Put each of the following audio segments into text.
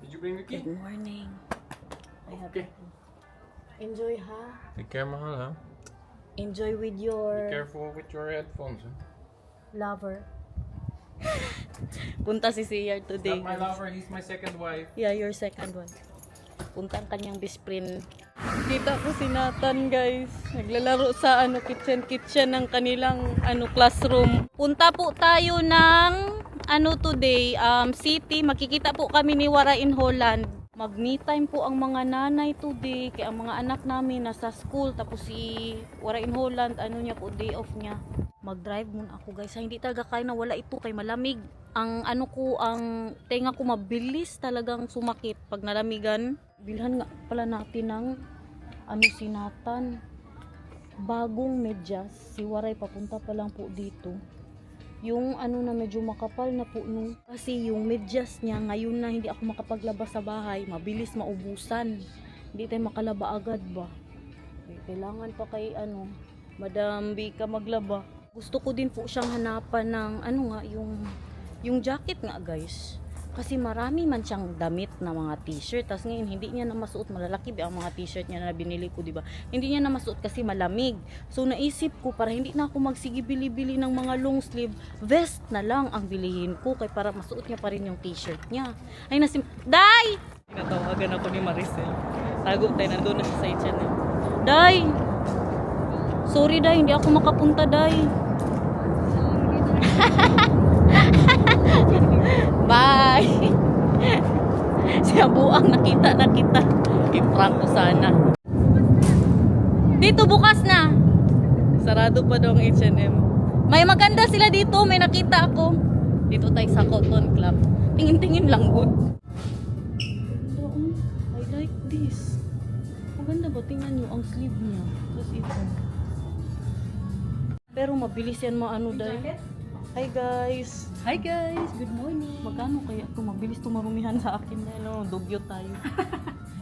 Did you bring the key? Good morning. I have Okay. enjoy ha. Take care, mahal, huh? Enjoy with Be your careful with your headphones, huh? lover. Punta si CR today. Not my lover, he's my second wife. Yeah, your second one. Punta ang kanyang best friend. Kita ko si Nathan, guys. Naglalaro sa kitchen ng kanilang classroom. Punta po tayo ng today, city. Makikita po kami ni Wara in Holland. Mag-me time po ang mga nanay today. Kaya ang mga anak namin nasa school. Tapos si Wara in Holland, niya po, day off niya. Mag-drive muna ako, guys. Hindi talaga kaya na wala ito kay malamig. Ang ang tenga ko mabilis talagang sumakit pag nalamigan. Bilhan nga pala natin ng si Nathan. Bagong medyas. Si Waray papunta pa lang po dito. Yung na medyo makapal na po nung. Kasi yung medyas niya ngayon na hindi ako makapaglaba sa bahay. Mabilis maubusan. Hindi tayo makalaba agad ba. Kailangan pa kay Madam Bika maglaba. Gusto ko din po siyang hanapan ng yung jacket nga, guys. Kasi marami man siyang damit na mga t-shirt. Tapos ngayon hindi niya na masuot, malalaki ba ang mga t-shirt niya na binili ko, di ba? Hindi niya na masuot kasi malamig. So naisip ko para hindi na ako magsige bili-bili ng mga long sleeve, vest na lang ang bilihin ko kay para masuot niya pa rin yung t-shirt niya. Ay Day! Tinatawagan ako ni Maricel. Tago tayo, nandun na siya sa channel. Day! Sorry, Day, hindi ako makapunta, Day. Bye! Siya buang nakita na kita. I-prank ko sana. Dito bukas na. Sarado pa daw ang H&M. May maganda sila dito, may nakita ako. Dito tayo sa Cotton Club. Tingin-tingin lang good. I like this. Maganda ba? Tingnan nyo ang sleeve niya. Tapos ito. Pero mabilis yan Day. Hi guys! Hi guys! Good morning! Magkano kaya ito? Mabilis ito marumihan sa akin dahil dugyo tayo.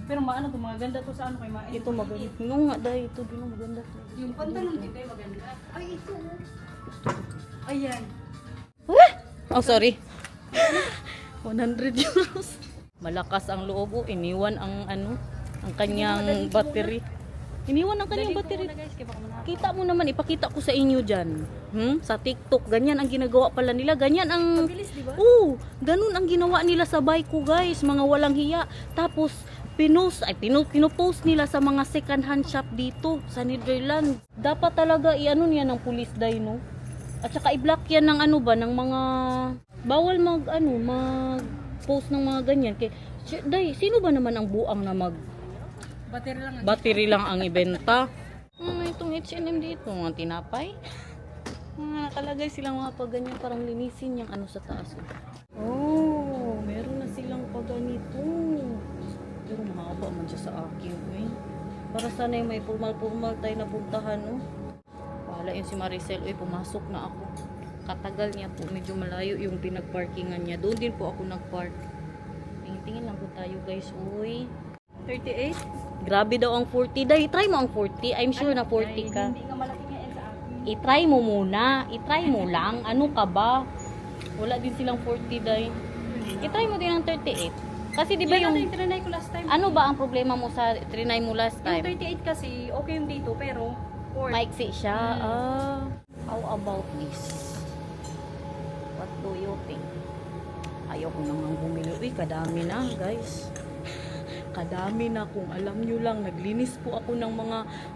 Pero maano to, maganda to sa kay Main. Ito maganda. Yung nga dahil ito din maganda to. Yung pantalon din kayo maganda. Ay, ito. Ayan. Oh, sorry. 100 euros. Malakas ang loob. Iniwan ang ang kanyang battery. Iniwan ang kanyang battery. Kita mo naman, ipakita ko sa inyo dyan. Sa TikTok, ganyan ang ginagawa pala nila. Ganyan ang... Mabilis, di ba? Ganun ang ginawa nila sa bike ko, guys. Mga walang hiya. Tapos, pinopost nila sa mga second hand shop dito sa Netherlands. Dapat talaga niya ng police day, no? At saka i-block yan ng ng mga... Bawal mag-post ng mga ganyan. Day, sino ba naman ang buang na battery lang ang ibenta? Itong H&M dito, mga tinapay. Nakalagay silang mga pagganyan, parang linisin yung sa taas. Meron na silang pagganito. Pero mahaba man siya sa akin. Para sana yung may formal tayo na puntahan. Wala yun si Maricel. Pumasok na ako. Katagal niya po. Medyo malayo yung pinagparkingan niya. Doon din po ako nagpark. Tingin lang po tayo, guys. 38? Grabe daw ang 40. Dahil try mo ang 40. I'm sure na 40 ka. Hindi nga malaki nga yan sa akin. I-try mo muna. I-try mo lang. Ano ka ba? Wala din silang 40 dahil. I-try mo din ang 38. Kasi di ba yung... Yung trinay ko last time. Ano ba ang problema mo sa trinay mo last Yung time? 38 kasi, okay yung dito, pero 4. Maiksi siya. How about this? What do you think? Ayaw ko nang bumili. Kadami na, guys. Kadami na, kung alam nyo lang, naglinis po ako ng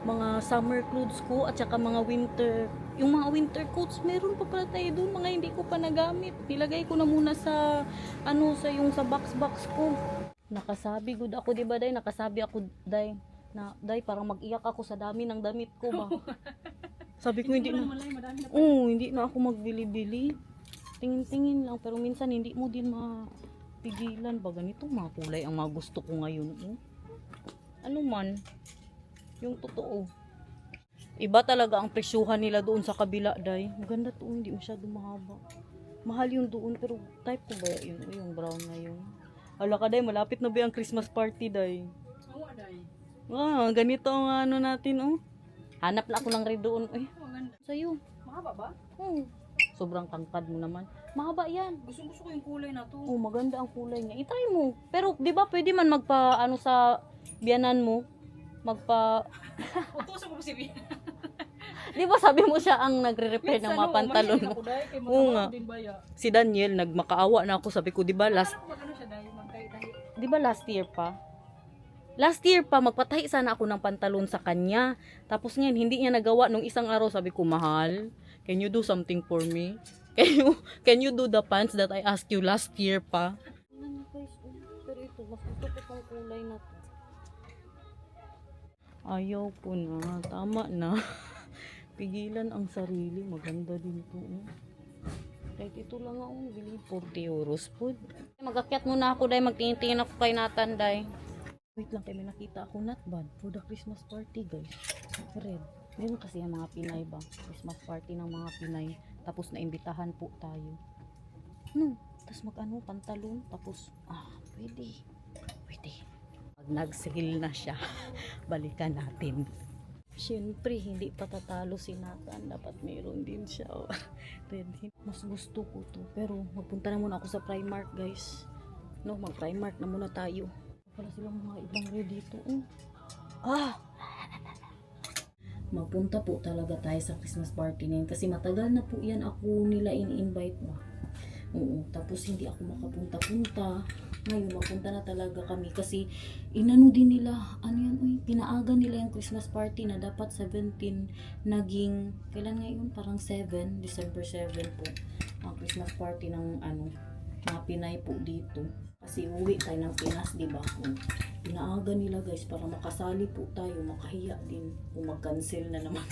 mga summer clothes ko at saka mga winter. Yung mga winter coats, meron pa pala tayo doon, mga hindi ko pa nagamit. Nilagay ko na muna sa sa box ko. Nakasabi good ako, di ba, Day? Nakasabi ako, Day, na Day, parang mag-iyak ako sa dami ng damit ko ba. Sabi ko hindi na. Hindi na ako magbili-bili. Tingin-tingin lang, pero minsan hindi mo din pigilan ba ganito mga kulay ang mga gusto ko ngayon. Ano man yung totoo, iba talaga ang presyuhan nila doon sa kabila, Day. Maganda to, hindi masyado mahaba. Mahal yung doon, pero type ko ba yun? Yung brown na yun. Hala ka, Day, malapit na ba ang Christmas party, Day? Oo, Day. Ganito ang natin. Hanap na ako ng red doon. Sa'yo. Mahaba ba? Sobrang tangkad mo naman. Mahaba yan. Gusto ko yung kulay na to. Oh, maganda ang kulay niya. I-try mo. Pero, di ba, pwede man magpa, ano sa biyanan mo? Magpa, Utusan ko si Bia. di ba sabi mo siya ang nagre-repair ng mga pantalon mo? Oo nga. Si Daniel, nagmakaawa na ako. Sabi ko, di ba, last year pa? Last year pa, magpatahi sana ako ng pantalon sa kanya. Tapos ngayon, hindi niya nagawa nung isang araw. Sabi ko, mahal, can you do something for me? Can you do the pants that I asked you last year pa? Pero ito, mas gusto ko pang kulay na to. Ayaw po na. Tama na. Pigilan ang sarili. Maganda din to. Kahit ito lang ako, bili 40 euros po. Mag-akyat muna ako, dahil magtingin-tingin ako kay Nathan, dahil. Wait lang, kayo may nakita ako, not bad. For the Christmas party, guys. Red. Meron kasi ang mga Pinay ba? Christmas party ng mga Pinay. Tapos naimbitahan po tayo. Tapos mag-ano, pantalon. Tapos, pwede. Pag nag-sale na siya, balikan natin. Siyempre, hindi pa tatalo si Nathan. Dapat mayroon din siya. Red. Mas gusto ko to. Pero, magpunta na muna ako sa Primark, guys. No, mag-Primark na muna tayo. Wala silang mga ibang red dito. Magpunta po talaga tayo sa Christmas party na yun. Kasi matagal na po yan ako nila in-invite ba. Oo, tapos hindi ako makapunta-punta. Ngayon, mapunta na talaga kami. Kasi inano din nila, pinaaga nila yung Christmas party na dapat 17 naging, kailan ngayon? Parang 7, December 7 po. Ang Christmas party ng mga Pinay po dito. Kasi uwi tayo ng Pinas, di ba? Pinaaga nila guys para makasali po tayo, makahiya din kung mag-cancel na naman.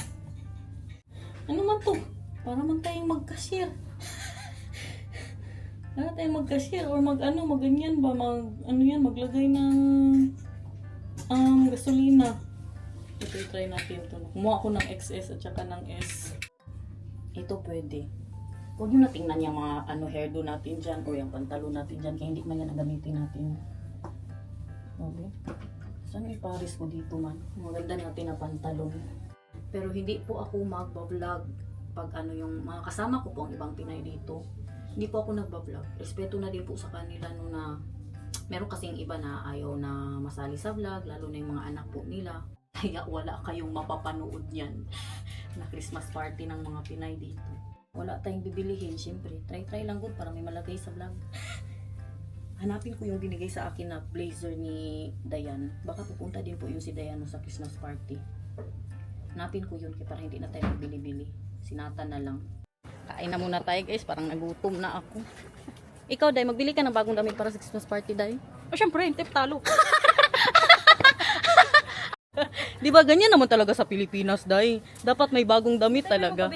Ano man to? Para man tayong mag-cashier. Para tayong mag-cashier or mag-ganyan ba? Maglagay ng gasolina. Ito, try natin ito. Kumuha ako ng XS at saka ng S. Ito pwede. Huwag nyo na tingnan yung mga hairdo natin dyan o yung pantalo natin dyan kaya hindi man yan ang gamitin natin. Okay. Saan yung paris ko dito man? Maganda natin na pantalon. Pero hindi po ako magbablog pag yung mga kasama ko po ang ibang Pinay dito. Hindi po ako nagbablog. Respeto na din po sa kanila na meron kasing iba na ayaw na masali sa vlog, lalo na yung mga anak po nila. Kaya wala kayong mapapanood yan na Christmas party ng mga Pinay dito. Wala tayong bibilihin, syempre. Try lang good para may malagay sa vlog. Hanapin ko yung binigay sa akin na blazer ni Dayan. Baka pupunta din po yung si Dayan sa Christmas party. Hanapin ko yun para hindi na tayo magbili-bili. Sinata na lang. Kain na muna tayo guys, parang nagutom na ako. Ikaw Day, magbili ka ng bagong damit para sa Christmas party Day? Syempre, hindi talo. Di ba ganyan naman talaga sa Pilipinas, Day? Dapat may bagong damit talaga.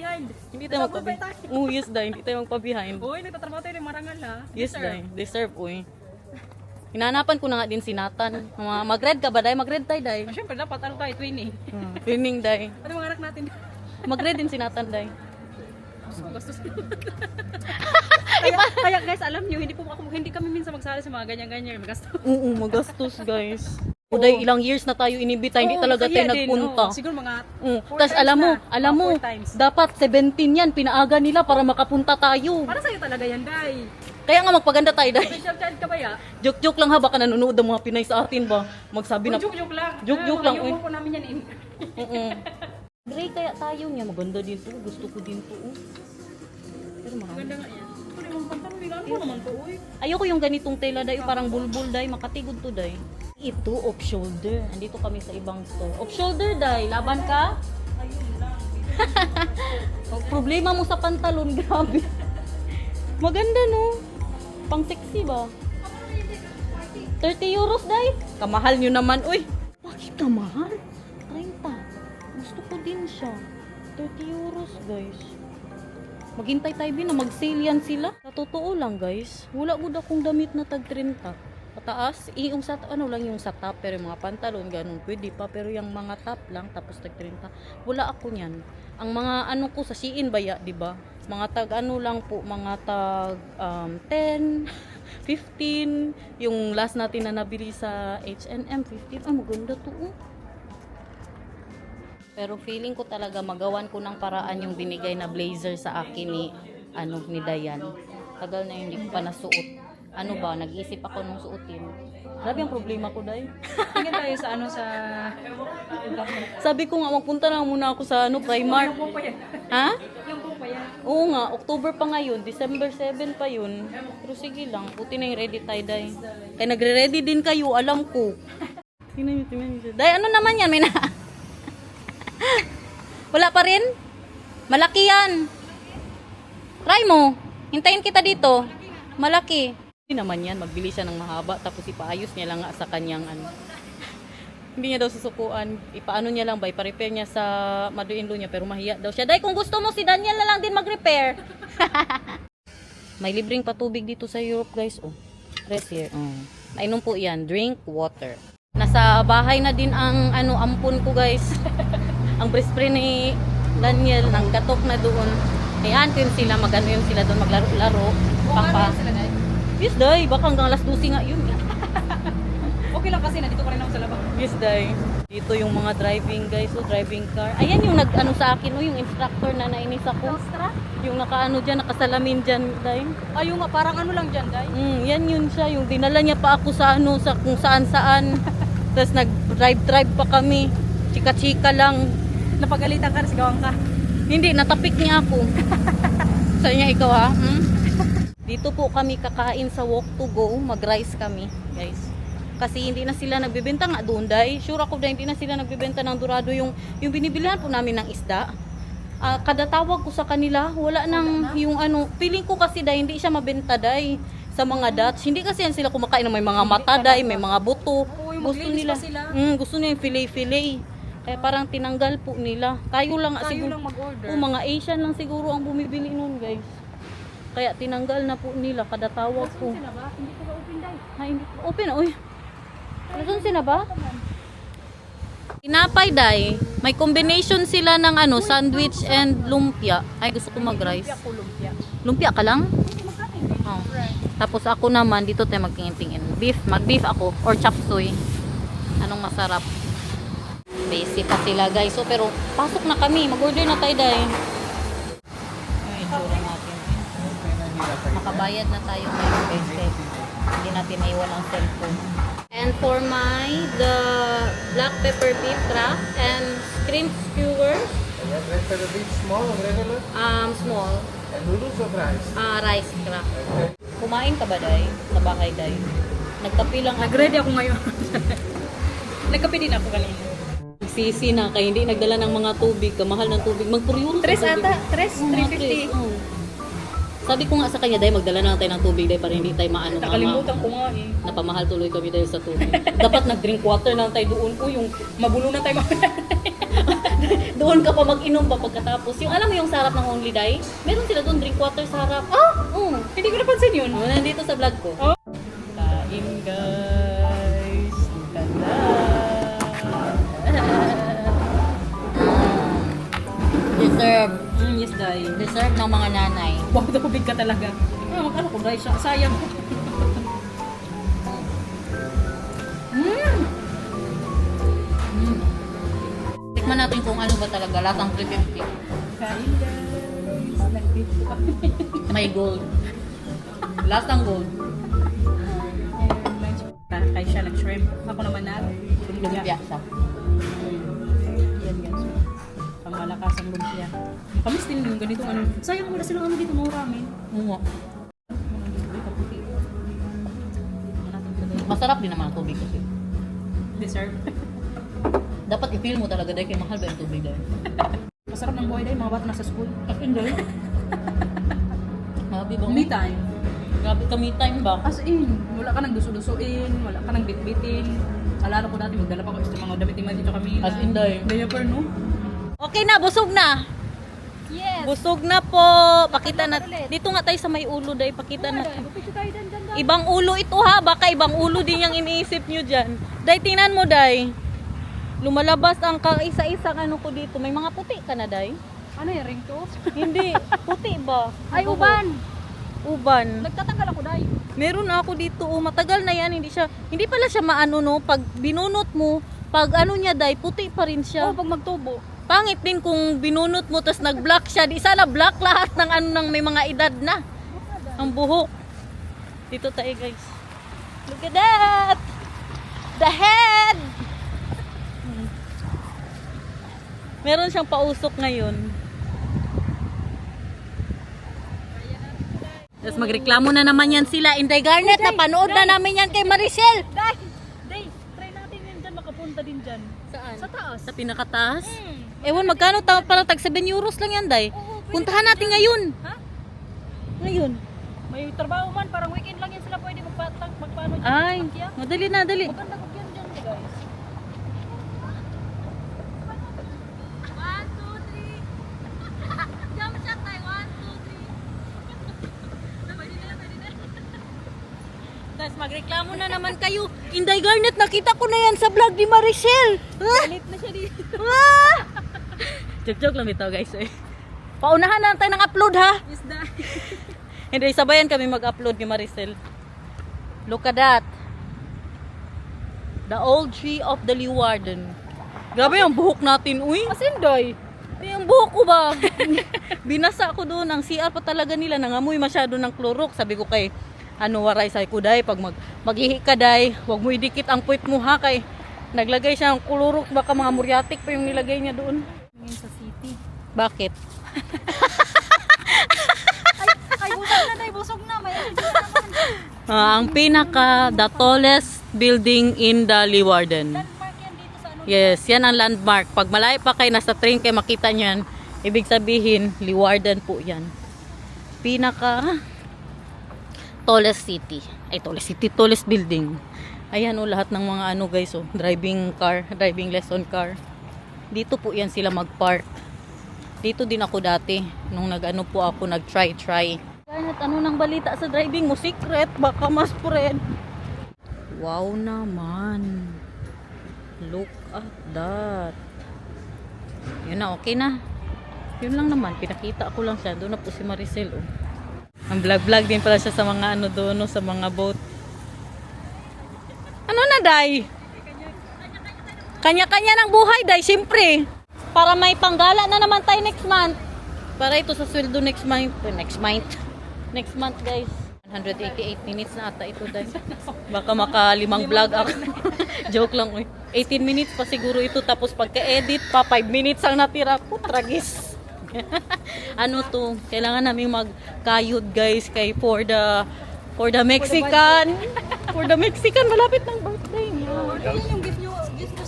Hindi tayo magpa-behind. Oh, yes, Day. Hindi tayo magpa-behind. Uy, nagtatrabaho tayo ng marangal ha. Yes, Day. Deserve, uy. Hinanapan ko na nga din si Nathan. Mag-red ka ba, Day? Mag-red tayo, Day. Syempre, dapat tayo twinning. Twinning, Day. Ano mga anak natin? Mag-red din si Nathan, Day. Gastos. kaya guys, alam niyo, hindi kami minsan magsali sa mga ganyan-ganyan. Magastos. Oo, magastos, guys. Uday, ilang years na tayo inibita, hindi talaga tayo nagpunta. Siguro mga Tapos alam mo, dapat 17 yan, pinaaga nila para makapunta tayo. para sa'yo talaga yan, Day. Kaya nga magpaganda tayo, Day. Special child ka ba ya? Joke-joke lang ha, baka nanonood ang mga Pinay sa atin ba? Magsabi na, Joke-joke lang. Joke-joke lang, Yung po namin yan. Gray kaya tayo niya, maganda din to, gusto ko din to. Pero marami. Maganda nga yan. Pero yung pantalon, bigaan mo naman to, uy. Ayoko yung ganitong tela, Day, parang bulbul, Day, makatigod to, Day. Ito, off-shoulder. Andito kami sa ibang store. Off-shoulder, Day. Laban ka? Problema mo sa pantalon, grabe. Maganda, no? Pang sexy ba? 30 euros, Day. Kamahal nyo naman, uy. Bakit kamahal? 30. Gusto ko din siya. 30 euros, guys. Maghintay tayo na mag-sale yan sila. Sa totoo lang, guys. Wala gud akong damit na tag 30. Pataas, yung sa lang yung sa top, pero yung mga pantalon ganun pwede pa, pero yung mga top lang tapos tag 30. Wala ako niyan. Ang mga ko sa Shein baya, 'di ba? Mga tag lang po, mga tag 10, 15, yung last natin na nabili sa H&M 15. Maganda to. Pero feeling ko talaga magawan ko ng paraan yung binigay na blazer sa akin ni ni Dayan. Tagal na hindi ko pa nasuot. Ano ba, nag-iisip ako nung suotin. Grabe ang problema ko, day. Tingin tayo sa ano sa... Sabi ko nga, magpunta na muna ako sa Primark. Yung po pa yan. Ha? Yung po pa yan. Oo nga, October pa ngayon, December 7 pa yun. Pero sige lang, buti na yung ready tayo, day. Kaya nagre-ready din kayo, alam ko. Tingnan nyo. Day, ano naman yan? May na... Wala pa rin? Malaki yan. Try mo. Hintayin kita dito. Malaki. Hindi naman yan, magbili siya ng mahaba tapos ipaayos niya lang nga sa kanyang ano. Hindi niya daw susukuan. Ipaano niya lang ba, ipa-repair niya sa mother-in-law niya pero mahiya daw siya. Day, kung gusto mo si Daniel na lang din mag-repair. May libreng patubig dito sa Europe, guys. Oh, rest here. Mainom po yan, drink water. Nasa bahay na din ang ano ampun ko, guys. Ang best friend ni Daniel nang katok na doon. Ayan, yun sila, mag-ano yun sila doon, maglaro-laro. Papa. Sila, Day? Yes, day. Baka hanggang alas 12 nga yun. Okay lang kasi nandito pa rin ako sa labas. Yes, day. Dito yung mga driving guys, so driving car. Ayan yung nag-ano sa akin, yung instructor na nainis ako. Yung naka-ano dyan, nakasalamin dyan, day. Ayun nga, parang ano lang dyan, Day. Yan yun siya. Yung dinala niya pa ako sa ano, sa kung saan-saan. Tapos nag-drive pa kami. Chika-chika lang. Napagalitan ka, sigawang ka. Hindi, natapik niya ako. Sa niya ikaw ha? Dito po kami kakain sa walk to go. Mag-rice kami, guys. Kasi hindi na sila nagbebenta nga doon, day. Sure ako na hindi na sila nagbebenta ng dorado yung binibilihan po namin ng isda. Kada tawag ko sa kanila, wala nang yung ano, feeling ko kasi day, hindi siya mabenta day sa mga Dutch. Hindi kasi yan sila kumakain ng may mga mata day, may mga buto. Oo, yung Gusto maglinis nila, pa sila. gusto nila yung filet-filet. Kaya parang tinanggal po nila. Kayo lang Tayo siguro. lang mag-order. Mga Asian lang siguro ang bumibili noon, guys. Kaya tinanggal na po nila kada tawag ko. Sila ba? Hindi ko ba open, Day? Ay, hindi ko open. Uy. Nasaan sila ba? Tinapay, day. May combination sila ng ano, sandwich and lumpia. Ay, gusto ko mag-rice. Lumpia ko, lumpia. Lumpia ka lang? Magkano yun? Oh. Tapos ako naman, dito tayo magtingin-tingin. Beef, mag-beef ako. Or chop suey. Anong masarap? Basic pa sila, guys. So, pero pasok na kami. Mag-order na tayo, day. Yung itsura natin. Makabayad na tayo ngayon, guys. Hindi natin maiwan ang cellphone. And for the black pepper beef wrap and cream skewers, Red pepper beef, small or regular? small, And noodles of rice? rice wrap. Kumain ka ba, day? Sa bahay, day? Nagkapi lang ako. Nag-ready ako ngayon. Nagkape din ako kanina. Nagsisi na kaya hindi nagdala ng mga tubig, kamahal ng tubig. Magpuryuro sa 3 tubig. ata, 3, 350. Sabi ko nga sa kanya, day, magdala na tayo ng tubig, day, para hindi tayo maano. Nakalimutan ko nga eh. Napamahal tuloy kami dahil sa tubig. Dapat nag-drink water na tayo doon po, yung Mabulo na tayo. doon ka pa mag-inom pa pagkatapos. Yung alam mo yung sarap ng Only Day? Meron sila doon drink water sa harap. Hindi ko napansin yun. Nandito sa vlog ko. Oh. Kain guys. Ganda. Deserve. Yes, Day. Deserve ng mga nanay. Wow, tubig ka talaga. Mag-ano ko, Day? Sayang. Tikman natin kung ano ba talaga lasang 350. Kain, guys. Nag-dito kami. May gold. Lasang gold. Kaya siya nag-shrimp. Ako naman na. Lumpia siya. Yan, guys. Pangmalakas ang lumpia. Kamis din yung ganitong ano. Sayang wala silang ano dito, no ramen. Oo. Masarap din naman ang tubig kasi. Dessert. Dapat i-feel mo talaga dahil kay mahal ba yung tubig dahil. Masarap ng buhay dahil mga bata nasa school. As in dahil. Grabe ba? Me time. Grabe ka me time ba? As in, wala ka nang duso-dusuin, wala ka nang bitbitin. Alala ko dati, magdala pa ko sa mga damit ni Dito kami. As in dahil. Diaper, no? Okay na, busog na. Yes! Busog na po. Pakita na. Dito nga tayo sa may ulo dahil. Pakita na. Picture tayo dyan. Ibang ulo ito ha. Baka ibang ulo din yung iniisip nyo dyan. Day, tingnan mo, Day. Lumalabas ang isa-isang ano ko dito. May mga puti ka na, Day? Ano yung ring to? Hindi. Puti ba? Ay, uban! Uban. Nagtatanggal ako, Day. Meron ako dito. Matagal na yan. Hindi pala siya maano, no? Pag binunot mo, pag ano niya, Day, puti pa rin siya. Oh, pag magtubo. Pangit din kung binunot mo, tapos nag-black siya. Di sana black lahat ng ano ng may mga edad na. Ang buhok. Dito tayo guys. Look at that! The head! Meron siyang pausok ngayon. Tapos magreklamo na naman yan sila. Inday Garnet, napanood na namin yan kay Maricel. Day, try natin yan dyan, makapunta din dyan. Saan? Sa taas. Sa pinakataas? Ewan, magkano parang tag 7 euros lang yan, Day. Puntahan natin ngayon. Ha? Ngayon. May trabaho man, parang weekend lang yan sila pwede magpaano dyan. Ay, Magkya. madali na, dali. Maganda ko yan dyan, guys. 1, 2, 3. Jump shot tayo, 1, 2, 3. Guys, magreklamo na naman kayo. Inday Garnet, nakita ko na yan sa vlog ni Maricel. Galit na siya dito. Joke-joke lang ito, guys. Paunahan na tayo ng upload, ha? Is that? Hindi, sabayan kami mag-upload ni Maricel. Look at that. The old tree of the Leeuwarden. Grabe ang buhok natin, uy. Asin, Day? Yung buhok ko ba? Binasa ko doon. Ang CR pa talaga nila. Nangamoy masyado ng Clorox. Sabi ko kay, waray say ko, Day, pag mag-ihi ka, Day, huwag mo idikit ang puwit mo, ha? Kay, naglagay siya ng Clorox. Baka mga muriatic pa yung nilagay niya doon. Ngayon sa city. Bakit? Ay, busog na, Day, busog na. May energy naman. Ang the tallest building in the Leeuwarden. Landmark yan dito sa ano. Yes, yan ang landmark. Pag malayo pa kayo nasa train kayo makita niyan, ibig sabihin, Leeuwarden po yan. Tallest city. Ay, tallest building. Ayan o, lahat ng mga guys, driving lesson car. Dito po yan sila mag-park. Dito din ako dati, nung nag-try. Garnet, ano nang balita sa driving mo? Secret, baka mas spread. Wow naman. Look at that. Yun na, okay na. Yun lang naman, pinakita ko lang siya. Doon na po si Maricel. Oh. Ang vlog din pala siya sa mga doon, sa mga boat. Ano na, Day? Kanya-kanya ng buhay, Day, siyempre. Para may panggala na naman tayo next month. Para ito sa sweldo next month. Next month, guys. 188 minutes na ata ito, Day. Baka maka-5 vlog ako. Joke lang, uy. 18 minutes pa siguro ito. Tapos pagka-edit pa, 5 minutes ang natira. Putragis. Kailangan namin magkayod, guys, for the Mexican. For the Mexican, malapit ng birthday niya. Yan yung gift nyo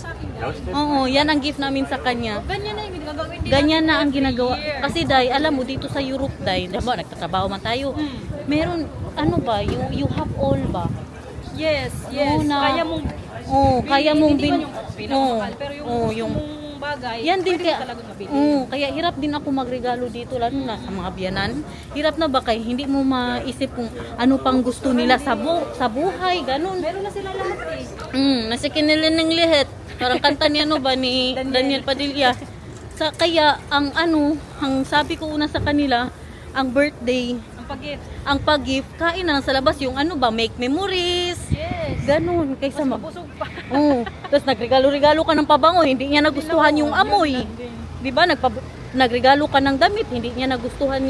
sa akin, guys. Oo, yan ang gift namin sa kanya. Ganyan na yung gagawin nila. Ganyan na ang ginagawa. Kasi, Day, alam mo, dito sa Europe, Day, diba, nagtatrabaho man tayo. Meron, you have all ba? Yes. Oo na. Kaya mong Kaya mong hindi man yung pinakamahal, pero yung gusto yung mong bagay, yan din pwede kaya, mo talagang mabili. kaya hirap din ako magregalo dito, lalo na sa mga biyanan. Hirap na ba kay hindi mo maisip kung ano pang gusto nila sa buhay, ganun. Meron na sila lahat eh. Nasa kinilin ng lihet. Parang kanta ni ni Daniel Padilla. Kaya ang sabi ko una sa kanila, ang birthday, ang pag-gift, kain na lang sa labas yung make memories. Yes. Ganun, kaysa Mabusog pa. Tapos nagregalo-regalo ka ng pabango, hindi niya nagustuhan yung amoy. 'Di ba? Nagregalo ka ng damit, hindi niya nagustuhan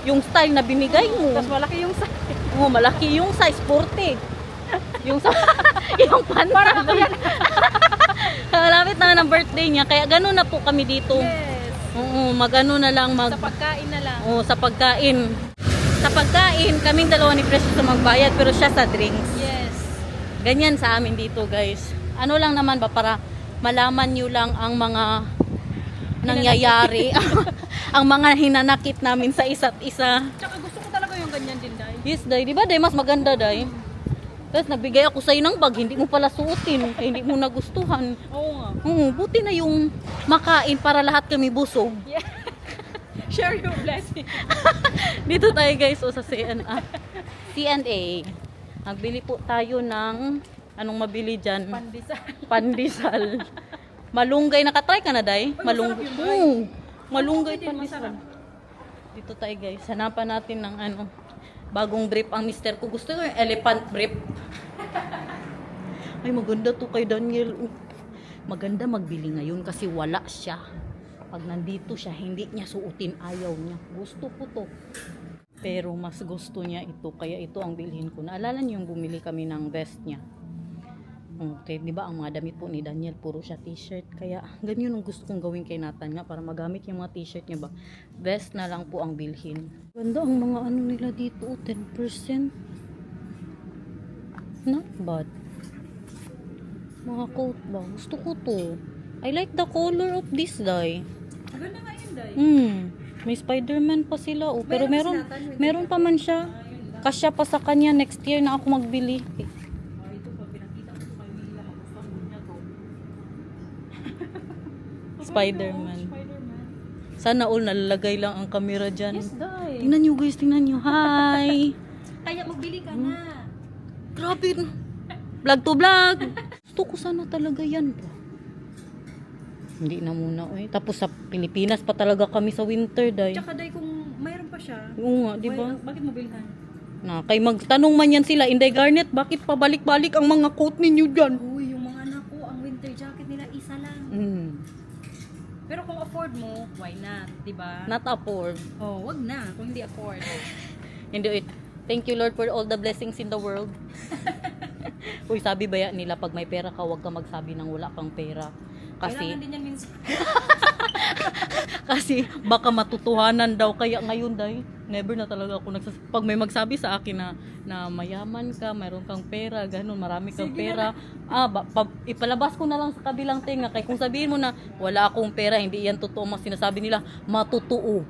yung style na binigay mo. Tapos malaki yung size. Malaki yung size 40. yung panta. Parang ako yan. Malapit na ng birthday niya, kaya ganun na po kami dito. Yes. Magano na lang Sa pagkain na lang. sa pagkain. Sa pagkain, kaming dalawa ni Preso sa magbayad, pero siya sa drinks. Yes. Ganyan sa amin dito, guys. Ano lang naman ba, para malaman nyo lang ang mga nangyayari. Ang mga hinanakit namin sa isa't isa. Tsaka gusto ko talaga yung ganyan din, Day. Yes, Day. Di ba, Day? Mas maganda, Day. Tapos nagbigay ako sa'yo ng bag, hindi mo pala suotin, kaya hindi mo nagustuhan. Oo nga. Buti na yung makain para lahat kami busog. Yeah. Share your blessing. Dito tayo, guys, sa C&A. Nagbili po tayo ng, anong mabili dyan? Pandesal. Malunggay, nakatry ka na, Day? masarap yun, Malunggay din, pandesal. Dito tayo, guys. Hanapan natin ng bagong brief ang mister ko. Gusto ko yung elephant brief. Ay, maganda to kay Daniel. Maganda magbili ngayon kasi wala siya. Pag nandito siya, hindi niya suotin, ayaw niya. Gusto ko to. Pero mas gusto niya ito, kaya ito ang bilhin ko. Naalala niyo yung bumili kami ng vest niya. Okay, di ba ang mga damit po ni Daniel, puro siya t-shirt. Kaya ganyan ang gusto kong gawin kay Nathan nga para magamit yung mga t-shirt niya ba. Vest na lang po ang bilhin. Ganda ang mga ano nila dito, 10%. Not bad. Mga coat ba? Gusto ko to. I like the color of this dye. Maganda nga yun, Day. May Spider-Man pa sila. Oh. Pero Meron meron pa man siya. Kasya pa sa kanya. Next year na ako magbili. Ito, pag pinakita ko kayo, hindi lang magustuhan niya to. Spider-Man. Spider-Man. Sana all nalalagay lang ang camera dyan. Yes, Day. Tingnan nyo guys, tingnan nyo. Hi! Kaya magbili ka na. Grabe. Vlog to vlog. Gusto ko sana talaga yan. Hindi na muna. Eh. Tapos sa Pilipinas pa talaga kami sa winter, day. Tsaka, Day, kung mayroon pa siya, Oo nga, di ba? bakit mo bilhan? Na, kay magtanong man yan sila, Inday Garnet, bakit pabalik-balik ang mga coat ninyo dyan? Uy, yung mga anak ko, ang winter jacket nila isa lang. Pero kung afford mo, why not? Diba? Not afford. Oh, wag na. Kung hindi afford. Hindi, thank you Lord for all the blessings in the world. Uy, sabi ba yan nila, pag may pera ka, huwag ka magsabi ng wala kang pera. Kailangan din yan minsan. Kasi baka matutuhanan daw. Kaya ngayon, day, never na talaga ako pag may magsabi sa akin na mayaman ka, mayroon kang pera, ganun, marami kang pera. Ipalabas ko na lang sa kabilang tenga. Kaya kung sabihin mo na wala akong pera, hindi yan totoo. Mas sinasabi nila, matutuo.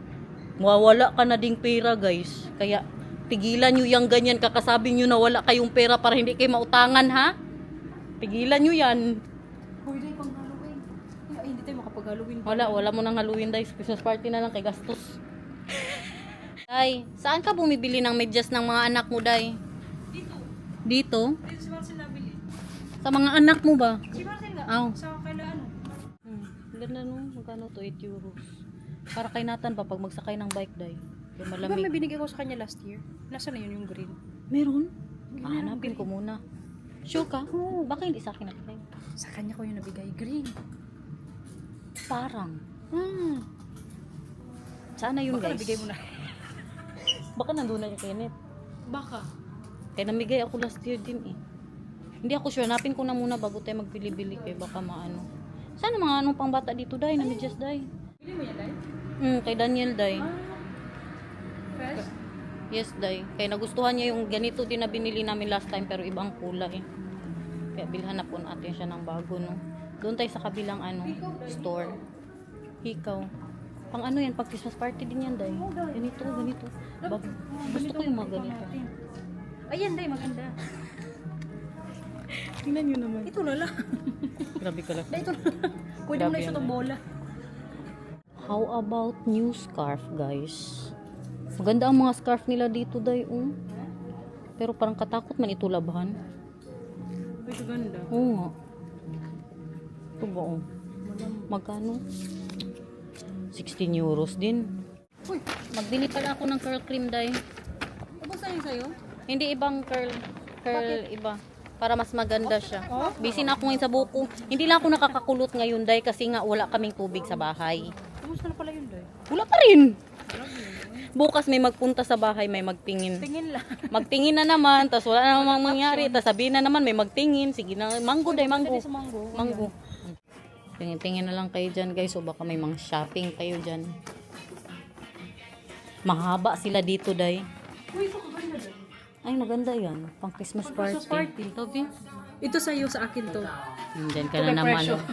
Mawawala ka na ding pera, guys. Kaya tigilan nyo yung ganyan. Kakasabi nyo na wala kayong pera para hindi kayo mautangan, ha? Tigilan nyo yan. Uy, Day, pang Halloween. Ay, hindi tayo makapag-Halloween. Wala mo nang Halloween, day. Christmas party na lang kay gastos. Day, saan ka bumibili ng medyas ng mga anak mo, day? Dito. Dito? Dito si Marcel nabili. Sa mga anak mo ba? Si Marcel nga. Aw. Sa kaila ano. Ganda no, magkano to? 8 euros. Para kay Nathan pa pag magsakay ng bike, day. Kaya Diba may malamig. binigay ko sa kanya last year? Nasaan na yun yung green? Meron? Hanapin ko muna. Sure ka? Oo, baka hindi sa akin nabigay. Sa kanya ko yung nabigay. Green. Parang. Sana yun, Baka guys. nabigay mo na. Baka nandun na yung Kenneth. Baka. Kaya namigay ako last year din eh. Hindi ako sure. Hanapin ko na muna bago tayo magbili-bili kay baka maano. Sana mga anong pang bata dito, day? Namidyas, day. Bili mo yan, Day? Kay Daniel, day. Fresh? Yes, day. Kaya nagustuhan niya yung ganito din na binili namin last time pero ibang kulay. Kaya bilhan na po natin siya ng bago, no? Doon tayo sa kabilang store. Hikaw. Pang ano yan, pag Christmas party din yan, day. Ganito. Gusto ko yung mga ganito. Ayan, Day, maganda. Tingnan nyo naman. Ito na lang. Grabe ka lang. Day, ito na lang. Pwede mo na Grabe isot yan, ang bola. How about new scarf, guys? Maganda ang mga scarf nila dito, day. Pero parang katakot man ito labahan. Ito ganda. Oo nga. Ito ba, Magkano? 16 euros din. Uy, Magbili pala ako ng curl cream, day. ubos na yun sa'yo? Hindi ibang curl iba. Para mas maganda siya. Oh? Busy na ako ngayon sa buko. Hindi lang ako nakakakulot ngayon, day, kasi nga wala kaming tubig sa bahay. Ubos na pala yun, Day. Wala pa rin. Bukas may magpunta sa bahay, may magtingin. Tingin lang. Magtingin na naman, tapos wala na namang mangyari. Tapos sabihin na naman, may magtingin. Sige na, mango, day, mango. Sa mango. Mango. Tingin na lang kayo dyan, guys. O baka may mga shopping kayo dyan. Mahaba sila dito, day. Uy, ito maganda, Day. Ay, maganda yan. Pang Christmas party. Christmas party. Toby? Ito sa'yo, sa akin to. Diyan ka Ito na may naman. presyo. Oh.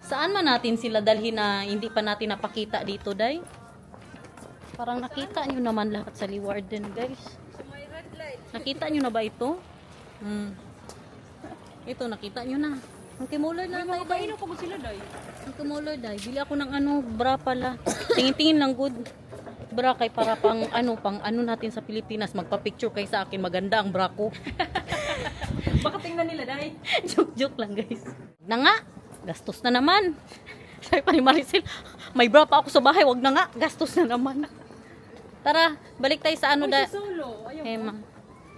Saan man natin sila dalhin na hindi pa natin napakita dito, day? Parang nakita nyo naman lahat sa Leeuwarden, guys. Nakita nyo na ba ito? Ito, nakita nyo na. Ang kimuloy na tayo, day. Paino ko ba sila, Day? Ang kimuloy, day. Bili ako ng bra pala. Tingin-tingin lang good. Bra kay para pang natin sa Pilipinas. Magpa-picture kay sa akin. Maganda ang bra ko. Baka tingnan nila, Day. Joke lang, guys. Na nga, gastos na naman. Sabi pa ni Maricel, may bra pa ako sa bahay, wag na nga, gastos na naman. Tara, balik tayo sa Uy, da. si Solo. Ayaw Eh, ko.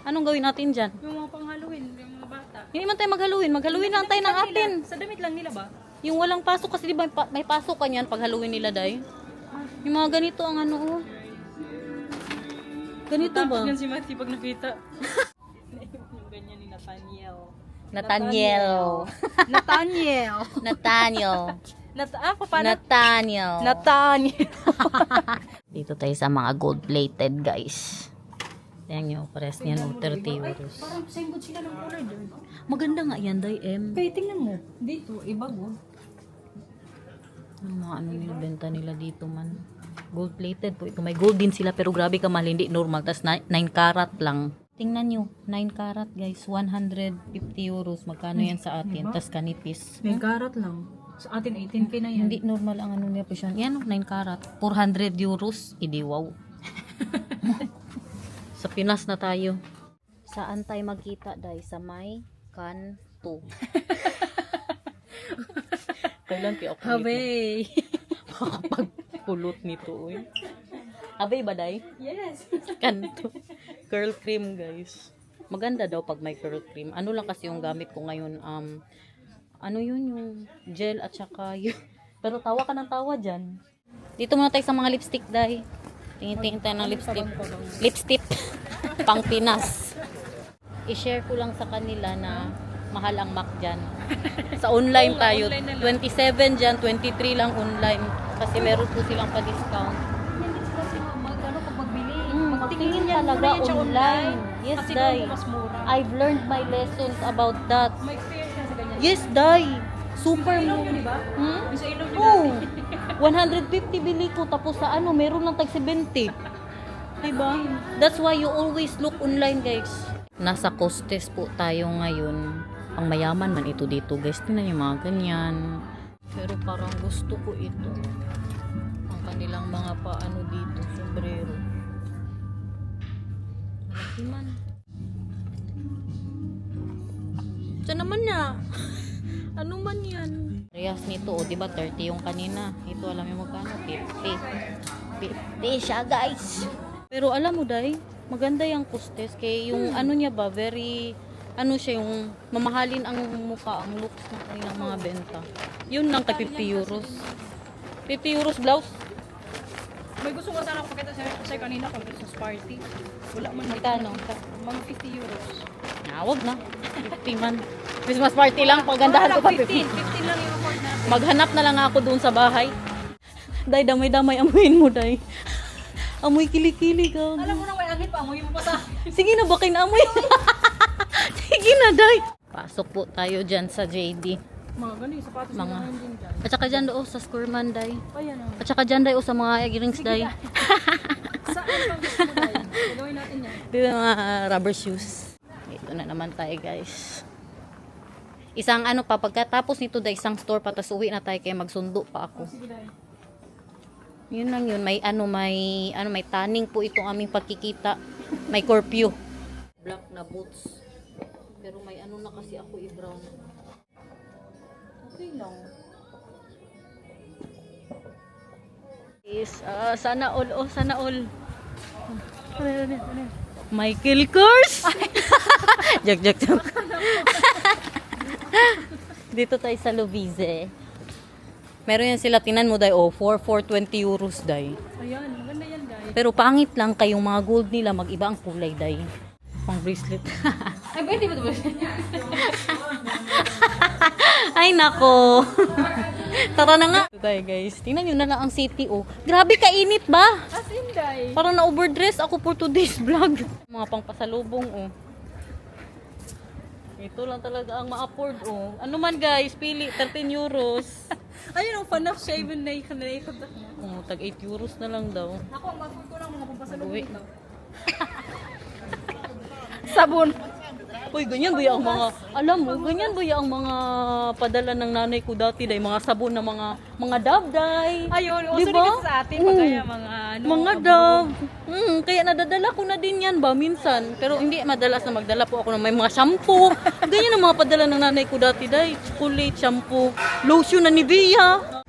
Anong gawin natin dyan? Yung mga pang-Halloween, yung mga bata. Hindi man tayo mag-Halloween lang tayo ng atin. Sa damit lang nila ba? Yung walang pasok kasi di ba may pasok kanyan pag Halloween nila, day. Yung mga ganito ang Ganito ba? Tapos si Matthew pag nakita. Yung ganyan ni Nathaniel. Nathaniel. Nathaniel. Nathaniel. Paano? Nathaniel. Nathaniel. Dito tayo sa mga gold-plated, guys. Ayan nyo, pares niyan, 30 euros. Parang same good sila ng kulay doon. Maganda nga yan, Day M. Kaya tingnan mo. Dito, iba go. Ang mga ano nilibenta nila dito man. Gold-plated po ito. May gold din sila, pero grabe ka mahal, hindi normal. Tapos 9 karat lang. Tingnan nyo, 9 karat guys, 150 euros. Magkano yan sa atin? Tapos kanipis. 9 karat lang. Sa atin, 18k na yan. Hindi normal ang ano niya po siya. Yan, 9 karat. 400 euros. Idi wow. Sa Pinas na tayo. Saan tayo magkita, Day? Sa may kanto. Kailan pi ako Habay. Makakapagpulot nito, uy. Abay ba, Day? Yes. Kanto. Curl cream, guys. Maganda daw pag may curl cream. Ano lang kasi yung gamit ko ngayon, ano yun, yung gel at saka yun. Pero tawa ka ng tawa dyan. Dito muna tayo sa mga lipstick, Day. Tingin-tingin tayo ng lipstick. Lipstick. Pang Pinas. I-share ko lang sa kanila na mahal ang MAC dyan. Sa online tayo. 27 dyan, 23 lang online. Kasi meron po silang pa-discount. Hindi sila sa mag-ano pag magbili. Magtingin talaga online. Yes, Kasi Day. doon mas mura. I've learned my lessons about that. May experience ka sa ganyan. Yes, Day. Super Ilog mo. yun, di ba? Hmm? Yung sa ilog yun Oh, dati. 150 bili ko tapos sa ano, meron lang tag 70. Diba? That's why you always look online, guys. Nasa Costes po tayo ngayon. Ang mayaman man ito dito, guys. Tingnan yung mga ganyan. Pero parang gusto ko ito. Ang kanilang mga paano dito, sombrero. Malaki man. Saan naman na? Ano man yan? Reyas nito, o, diba 30 yung kanina. Ito, alam mo magkano? 50. 50 siya, guys. Pero alam mo, Day, maganda yung Costes. Kaya yung ano niya ba, very, ano siya, yung mamahalin ang mukha, ang looks ng kanilang mga benta. Yun lang, tag 50 euros. 50 euros blouse. May gusto ko sana pakita sa kanina kung Christmas party. Wala man. Magkano? Mga 50 euros. Wag na. 50 man. Christmas party lang, pagandahan ko pa 15 50. lang yung afford na. Maghanap na lang ako doon sa bahay. Day, damay-damay, amuin mo, Day. Amoy kilikili ka. Alam mo na, may angin pa. Amoy mo pa sa akin. Sige na, bakin amoy. Sige na, Day. Pasok po tayo dyan sa JD. Mga ganun yung sapatos Mga. na din dyan. At saka dyan doon sa Skurman, Day. Ayan o. At saka dyan, Day, o sa mga earrings, Day. Saan pang gusto mo tayo? Gagawin natin yan. Dito mga rubber shoes. Ito na naman tayo, guys. Isang ano pa, pagkatapos nito, Day, isang store pa, tas uwi na tayo kaya magsundo pa ako. Sige dahil. Yun lang yun. May tanning po itong aming pagkikita. May curfew. Black na boots. Pero may ano na kasi ako i-brown. Okay lang. Is, sana all. Oh, sana all. Michael Kors! Joke. Dito tayo sa Lovize. Meron yan sila, tinan mo, Day, 420 euros, Day. Ayan, maganda yan guys. Pero pangit lang kayong mga gold nila, mag-iba ang kulay, Day. Pang bracelet. Ay, pwede ba ito ba? Ay, nako. Tara na nga. Tayo, guys. Tingnan nyo na lang ang city, oh. Grabe, kainit ba? As in, guys. Parang na-overdress ako for today's vlog. Mga pangpasalubong, oh. Ito lang talaga ang ma-afford, oh. Ano man, guys, pili, 13 euros. Ayun, ang fanaf shaven na ikot na. Oh, tag 8 euros na lang daw. Ako, ang afford ko lang mga Uwi. pampasalubong daw. Sabon. Uy, ganyan ba ang mga, alam mo, ganyan ba ang mga padala ng nanay ko dati, Day, mga sabon na mga dabday. Ayun, uso Diba? din kasi sa atin, pag kaya mga ano. Mga dab. Kaya nadadala ko na din yan ba, minsan. Pero hindi madalas na magdala po ako ng may mga shampoo. Ganyan ang mga padala ng nanay ko dati, Day. Chocolate, shampoo, lotion na Nivea.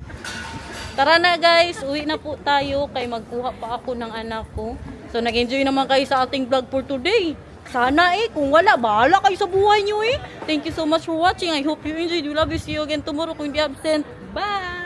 Tara na, guys, uwi na po tayo kay magkuha pa ako ng anak ko. So nag-enjoy naman kayo sa ating vlog for today. Sana kung wala, bahala kayo sa buhay nyo eh. Thank you so much for watching. I hope you enjoyed. We love you. See you again tomorrow kung hindi absent. Bye!